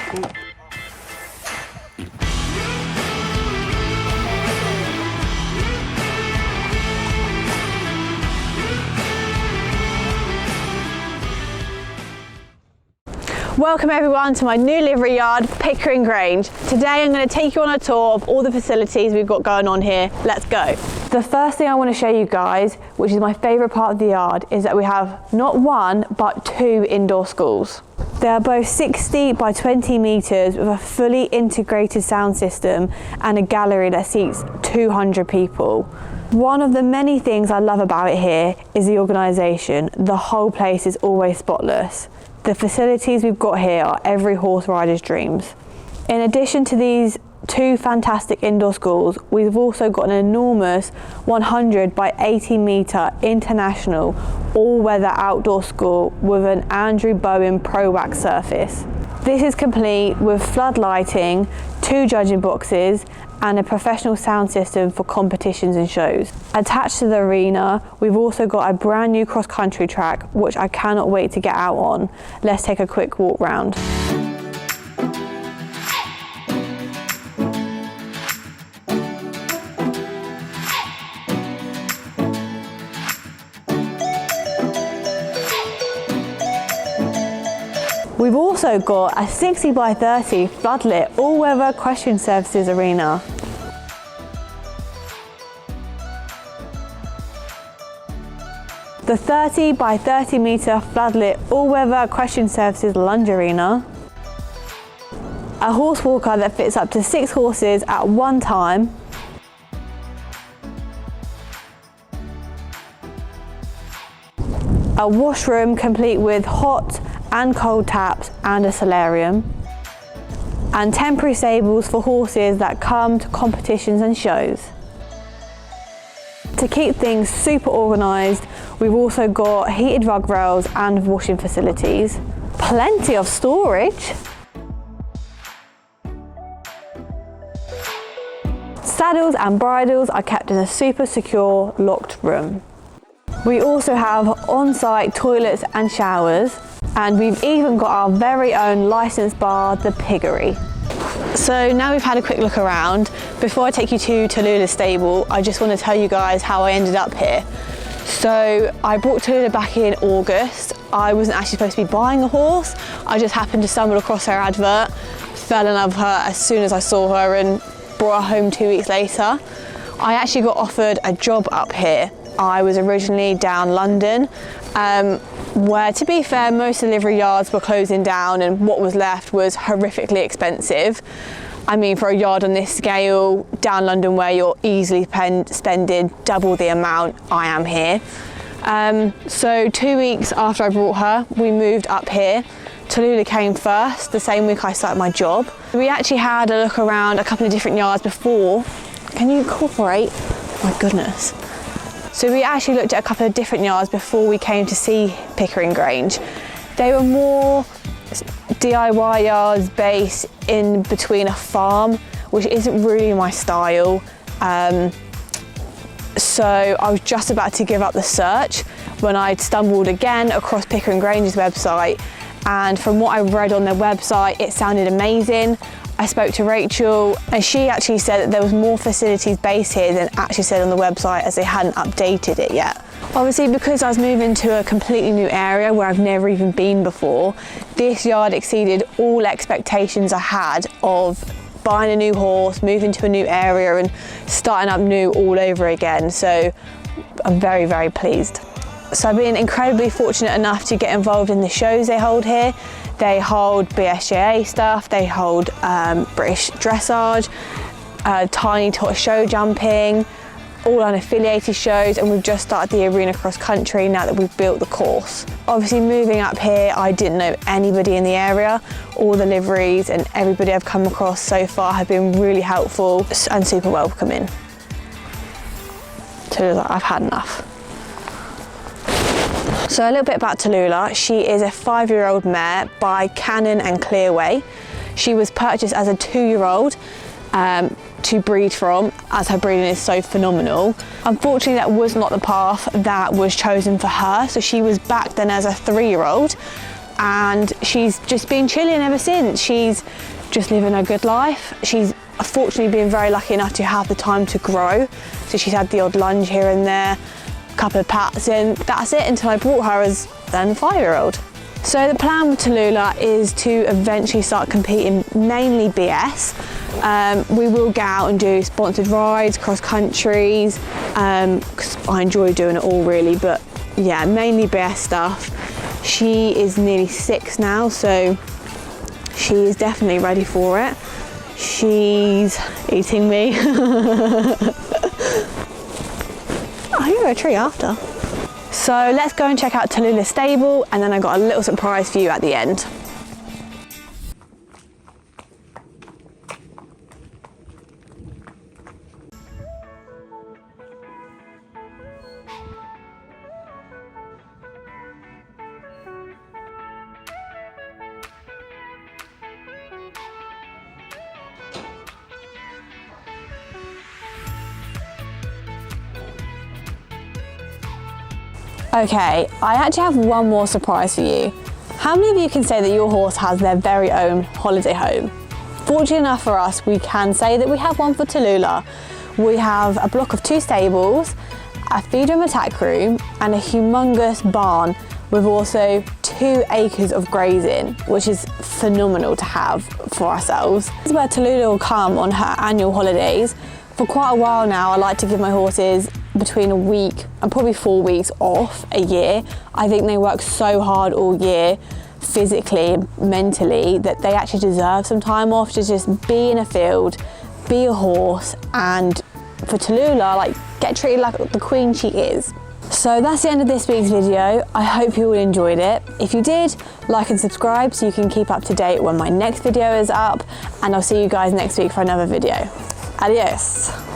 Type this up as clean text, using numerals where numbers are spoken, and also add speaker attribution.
Speaker 1: Welcome everyone to my new livery yard, Pickering Grange. Today I'm going to take you on a tour of all the facilities we've got going on here. Let's go. The first thing I want to show you guys, which is my favourite part of the yard, is that we have not one but two indoor schools. They are both 60 by 20 metres with a fully integrated sound system and a gallery that seats 200 people. One of the many things I love about it here is the organisation. The whole place is always spotless. The facilities we've got here are every horse rider's dreams. In addition to these two fantastic indoor schools, we've also got an enormous 100 by 80 metre international all-weather outdoor school with an Andrew Bowen Pro Wax surface. This is complete with flood lighting, 2 judging boxes and a professional sound system for competitions and shows. Attached to the arena, we've also got a brand new cross-country track, which I cannot wait to get out on. Let's take a quick walk round. We've also got a 60 by 30 floodlit all-weather equestrian services arena. The 30 by 30 metre floodlit all-weather equestrian services lunge arena. A horse walker that fits up to 6 horses at one time. A washroom complete with hot and cold taps and a solarium, and temporary stables for horses that come to competitions and shows. To keep things super organised, we've also got heated rug rails and washing facilities. Plenty of storage. Saddles and bridles are kept in a super secure locked room. We also have on-site toilets and showers, and we've even got our very own licensed bar, the Piggery. So now we've had a quick look around, before I take you to Tallulah's stable, I just want to tell you guys how I ended up here. So I brought Tallulah back in August. I wasn't actually supposed to be buying a horse. I just happened to stumble across her advert, fell in love with her as soon as I saw her and brought her home 2 weeks later. I actually got offered a job up here. I was originally down London, where, to be fair, most livery yards were closing down and what was left was horrifically expensive. I mean, for a yard on this scale, down London where you're easily spending double the amount, I am here. So 2 weeks after I brought her, we moved up here. Tallulah came first, the same week I started my job. We actually had a look around a couple of different yards before. Can you incorporate? My goodness. So we actually looked at a couple of different yards before we came to see Pickering Grange. They were more DIY yards based in between a farm, which isn't really my style. So I was just about to give up the search when I'd stumbled again across Pickering Grange's website, and from what I read on their website, it sounded amazing. I spoke to Rachel and she actually said that there was more facilities based here than actually said on the website, as they hadn't updated it yet. Obviously, because I was moving to a completely new area where I've never even been before, this yard exceeded all expectations I had of buying a new horse, moving to a new area and starting up new all over again. So I'm very, very pleased. So I've been incredibly fortunate enough to get involved in the shows they hold here. They hold BSJA stuff, they hold British dressage, tiny tot show jumping, all unaffiliated shows, and we've just started the arena cross country now that we've built the course. Obviously, moving up here, I didn't know anybody in the area. All the liveries and everybody I've come across so far have been really helpful and super welcoming. So I've had enough. So a little bit about Tallulah. She is a 5-year-old mare by Kannan and Clearway. She was purchased as a 2-year-old to breed from, as her breeding is so phenomenal. Unfortunately, that was not the path that was chosen for her. So she was back then as a 3-year-old. and she's just been chilling ever since. She's just living a good life. She's fortunately been very lucky enough to have the time to grow. So she's had the odd lunge here and there, a couple of pats, and that's it until I bought her as then 5-year-old. So the plan with Tallulah is to eventually start competing mainly BS. We will get out and do sponsored rides, cross countries, because I enjoy doing it all really, but yeah, mainly BS stuff. She is nearly 6 now, so she is definitely ready for it. She's eating me. Oh, you're a tree after. So let's go and check out Tallulah's stable, and then I've got a little surprise for you at the end. Okay, I actually have one more surprise for you. How many of you can say that your horse has their very own holiday home? Fortunately enough for us, we can say that we have one for Tallulah. We have a block of 2 stables, a feed room attack room, and a humongous barn with also 2 acres of grazing, which is phenomenal to have for ourselves. This is where Tallulah will come on her annual holidays. For quite a while now, I like to give my horses between a week and probably 4 weeks off a year. I think they work so hard all year, physically and mentally, that they actually deserve some time off to just be in a field, be a horse, and for Tallulah, like, get treated like the queen she is. So that's the end of this week's video. I hope you all enjoyed it. If you did, like and subscribe so you can keep up to date when my next video is up, and I'll see you guys next week for another video. Adios.